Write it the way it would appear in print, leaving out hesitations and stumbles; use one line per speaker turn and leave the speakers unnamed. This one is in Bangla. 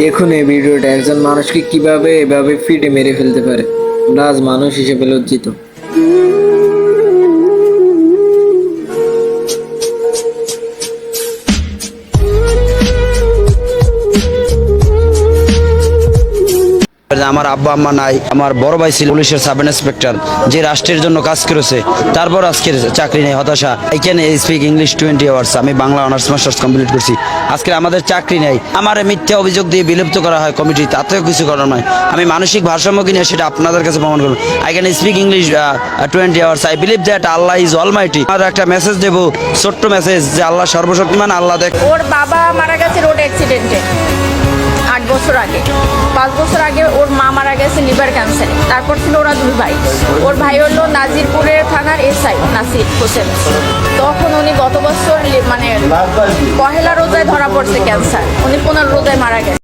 দেখুন এই ভিডিওটা একজন মানুষকে কিভাবে এভাবে ফিটে মেরে ফেলতে পারে। আমরা আজ মানুষ হিসেবে লজ্জিত।
আমার আব্বা আম্মা নাই, আমার বড় ভাই ছিল পুলিশের সাব ইন্সপেক্টর, যে রাষ্ট্রের জন্য কাজ করেছে, তারপর আজকের চাকরি নেই, হতাশা। I can speak English 20 hours, আমি বাংলা অনার্স মাস্টার্স কমপ্লিট করছি, আজকে আমাদের চাকরি নেই। আমার মিথ্যা অভিযোগ দিয়ে বিলুপ্ত করা হয় কমিটি, তাতেও কিছু করার নয়। আমি মানসিক ভারসাম্য কিনে সেটা আপনাদের কাছে প্রমাণ করব। I can speak English 20 hours, I believe that Allah is Almighty. আমার একটা মেসেজ দেবো, ছোট্ট মেসেজ, যে আল্লাহ সর্বশক্তিমান, আল্লাহ দেখ।
ওর বাবা মারা গেছে রোড অ্যাক্সিডেন্টে 8 বছর আগে। 5 বছর আগে ওর মা মারা গেছে লিভার ক্যান্সারে। তারপর ছিল ওরা 2 ভাই। ওর ভাই হলো নাজিরপুরের থানার এসআই নাসির হোসেন। তখন উনি গত বছর মানে পহেলা রোজায় ধরা পড়ছে ক্যান্সার, উনি 15 রোজায় মারা গেছে।